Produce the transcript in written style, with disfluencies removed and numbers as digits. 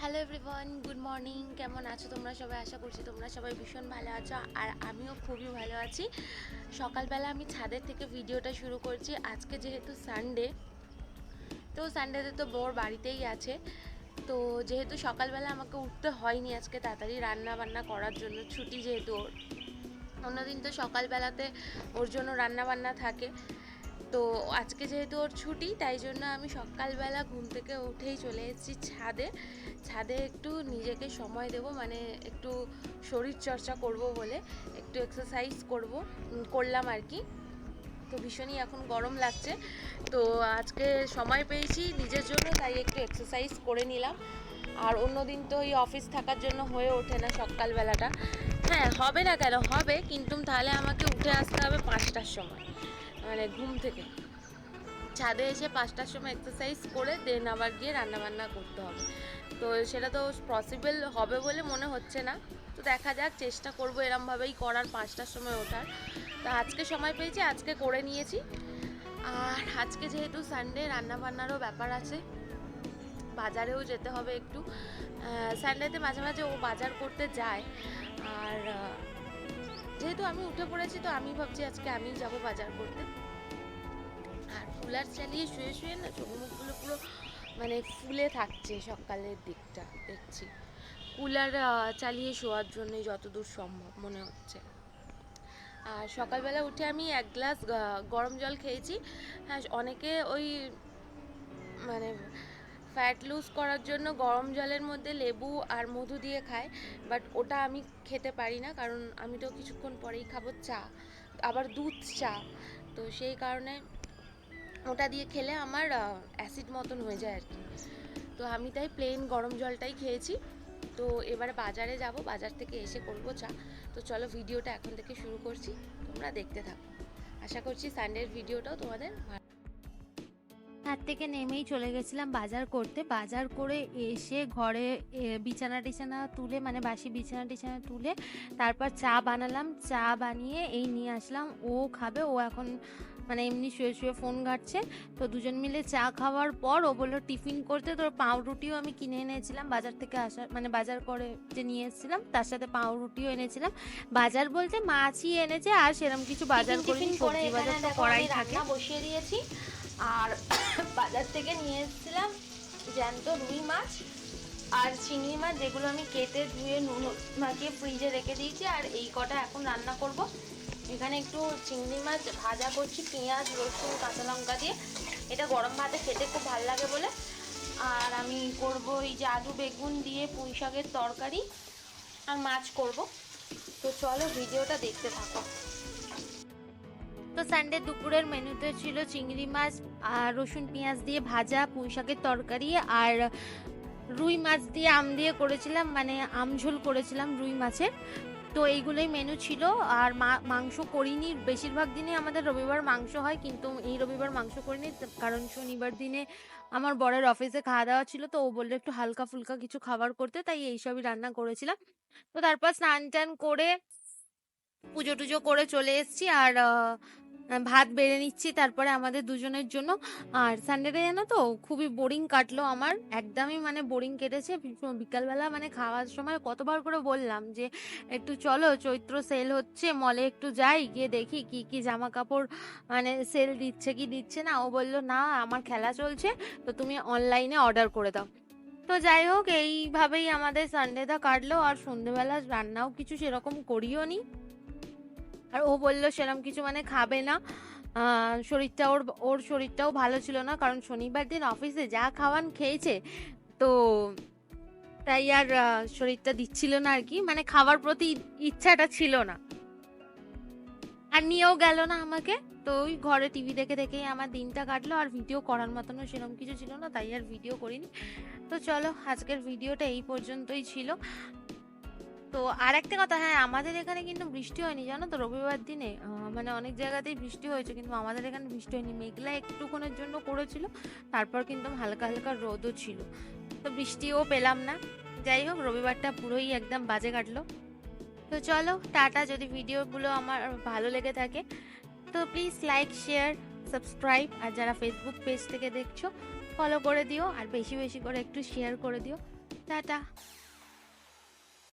Hello everyone, good morning. কেমন আছো তোমরা সবাই? আশা করছি তোমরা সবাই ভীষণ ভালো আছো, আর আমিও খুবই ভালো আছি। সকালবেলা আমি ছাদের থেকে ভিডিওটা শুরু করছি। আজকে যেহেতু সানডে, তো সানডেতে তো বোর বাড়িতেই আছে। তো যেহেতু সকালবেলা আমাকে উঠতে হয়নি আজকে তাড়াতাড়ি রান্না বান্না করার জন্য, ছুটি যেহেতু ওর। অন্যদিন তো সকালবেলাতে ওর জন্য রান্না বান্না থাকে। তো আজকে যেহেতু ওর ছুটি, তাই জন্য আমি সকালবেলা ঘুম থেকে উঠেই চলে এসেছি ছাদে। ছাদে একটু নিজেকে সময় দেব, মানে একটু শরীর চর্চা করব বলে একটু এক্সারসাইজ করলাম আর কি। তো ভীষণই এখন গরম লাগছে, তো আজকে সময় পেয়েছি নিজের জন্য, তাই একটু এক্সারসাইজ করে নিলাম। আর অন্য দিন তো এই অফিস থাকার জন্য হয়ে ওঠে না সকালবেলাটা। হ্যাঁ, হবে না কেন, হবে, কিন্তু তাহলে আমাকে উঠে আসতে হবে 5টার সময়, মানে ঘুম থেকে। ছাদে এসে 5টার সময় এক্সারসাইজ করে দেন আবার গিয়ে রান্নাবান্না করতে হবে। তো সেটা তো পসিবল হবে বলে মনে হচ্ছে না। তো দেখা যাক, চেষ্টা করবো এরমভাবেই করার, 5টার সময় ওঠার। তো আজকে সময় পেয়েছি, আজকে করে নিয়েছি। আর আজকে যেহেতু সানডে, রান্নাবান্নারও ব্যাপার আছে, বাজারেও যেতে হবে একটু। সানডেতে মাঝে মাঝে ও বাজার করতে যায়। আর যেহেতু আমি উঠে পড়েছি, তো আমি ভাবছি আজকে আমিই যাবো বাজার করতে। আর কুলার চালিয়ে শুয়ে শুয়ে না চোখ মুখগুলো পুরো মানে ফুলে থাকছে সকালের দিকটা, দেখছি কুলার চালিয়ে শোয়ার জন্যই যতদূর সম্ভব মনে হচ্ছে। আর সকালবেলা উঠে আমি 1 গ্লাস গরম জল খেয়েছি। হ্যাঁ, অনেকে ওই মানে ফ্যাট লুজ করার জন্য গরম জলের মধ্যে লেবু আর মধু দিয়ে খায়, বাট ওটা আমি খেতে পারি না, কারণ আমি তো কিছুক্ষণ পরেই খাবো চা, আবার দুধ চা। তো সেই কারণে ওটা দিয়ে খেলে আমার অ্যাসিড মতন হয়ে যায় আর কি। তো আমি তাই প্লেন গরম জলটাই খেয়েছি। তো এবারে বাজারে যাব, বাজার থেকে এসে করবো চা। তো চলো ভিডিওটা এখন থেকে শুরু করছি, তোমরা দেখতে থাকো। আশা করছি সানডের ভিডিওটাও তোমাদের ভালো। ছাদ থেকে নেমেই চলে গেছিলাম বাজার করতে। বাজার করে এসে ঘরে বিছানা টিছানা তুলে, মানে বাসি বিছানা টিছানা তুলে তারপর চা বানালাম। চা বানিয়ে এই নিয়ে আসলাম, ও খাবে। ও এখন মানে এমনি শুয়ে শুয়ে ফোন ঘাটছে। তো দুজন মিলে চা খাওয়ার পর ও বললো টিফিন করতে। তোর পাউরুটিও আমি কিনে এনেছিলাম বাজার থেকে আসার, মানে বাজার করে যে নিয়ে এসেছিলাম তার সাথে পাউরুটিও এনেছিলাম। বাজার বলতে মাছই এনেছে, আর সেরকম কিছু বাজার করিনি, সবজি বাজার তো করাই থাকে। বসিয়ে দিয়েছি। আর বাজার থেকে নিয়ে এসেছিলাম জ্যান্ত রুই মাছ আর চিংড়ি মাছ, যেগুলো আমি কেটে ধুয়ে নুন মাখিয়ে ফ্রিজে রেখে দিয়েছি। আর এই কটা এখন রান্না করব। এখানে একটু চিংড়ি মাছ ভাজা করছি পেঁয়াজ রসুন কাঁচা লঙ্কা দিয়ে, এটা গরম ভাতে খেতে খুব ভালো লাগে বলে। আর আমি করব এই যে আলু বেগুন দিয়ে পুঁই শাকের তরকারি, আর মাছ করব। তো চলো ভিডিওটা দেখতে থাকো। তো সানডে দুপুরের মেনুতে ছিল চিংড়ি মাছ আর রসুন পেঁয়াজ দিয়ে ভাজা, পুঁই শাকের তরকারি, আর রুই মাছ দিয়ে আম দিয়ে করেছিলাম, মানে আমঝোল করেছিলাম রুই মাছের। তো এইগুলোই মেনু ছিল। আর মাংস করিনি। বেশিরভাগ দিনে আমাদের রবিবার মাংস হয়, কিন্তু এই রবিবার মাংস করিনি, কারণ শনিবার দিনে আমার বরের অফিসে খাওয়া দাওয়া ছিল। তো ও বললো একটু হালকা ফুলকা কিছু খাবার করতে, তাই এইসবই রান্না করেছিলাম। তো তারপর স্নান টান করে পুজো টুজো করে চলে এসেছি। আর ভাত বেড়ে নিচ্ছি তারপরে আমাদের দুজনের জন্য। আর সানডেতে জানো তো খুবই বোরিং কাটলো আমার, একদমই মানে বোরিং কেটেছে। বিকালবেলা মানে খাওয়ার সময় কতবার করে বললাম যে একটু চলো, চৈত্র সেল হচ্ছে, মলে একটু যাই, গিয়ে দেখি কি কি জামা কাপড় মানে সেল দিচ্ছে কি দিচ্ছে না। ও বললো না, আমার খেলা চলছে, তো তুমি অনলাইনে অর্ডার করে দাও। তো যাই হোক, এইভাবেই আমাদের সানডেটা কাটলো। আর সন্ধেবেলা রান্নাও কিছু সেরকম করিও নি। আর ও বললো সেরকম কিছু মানে খাবে না। শরীরটা ওর ওর শরীরটাও ভালো ছিল না, কারণ শনিবার দিন অফিসে যা খাওয়ান খেয়েছে। তো তাই আর শরীরটা দিচ্ছিল না আর কি, মানে খাওয়ার প্রতি ইচ্ছাটা ছিল না। আর নিয়েও গেল না আমাকে। তো ওই ঘরে টিভি দেখে দেখেই আমার দিনটা কাটলো। আর ভিডিও করার মতনও সেরকম কিছু ছিল না, তাই আর ভিডিও করিনি। তো চলো, আজকের ভিডিওটা এই পর্যন্তই ছিল। তো আর একটা কথা, হ্যাঁ, আমাদের এখানে কিন্তু বৃষ্টি হয়নি জানো তো রবিবার দিনে। মানে অনেক জায়গাতেই বৃষ্টি হয়েছে, কিন্তু আমাদের এখানে বৃষ্টি হয়নি। মেঘলা একটুক্ষণের জন্য করেছিল, তারপর কিন্তু হালকা হালকা রোদও ছিল। তো বৃষ্টিও পেলাম না। যাই হোক, রবিবারটা পুরোই একদম বাজে কাটলো। তো চলো টাটা। যদি ভিডিওগুলো আমার ভালো লেগে থাকে তো প্লিজ লাইক শেয়ার সাবস্ক্রাইব, আর যারা ফেসবুক পেজ থেকে দেখছো ফলো করে দিও, আর বেশি বেশি করে একটু শেয়ার করে দিও। টাটা।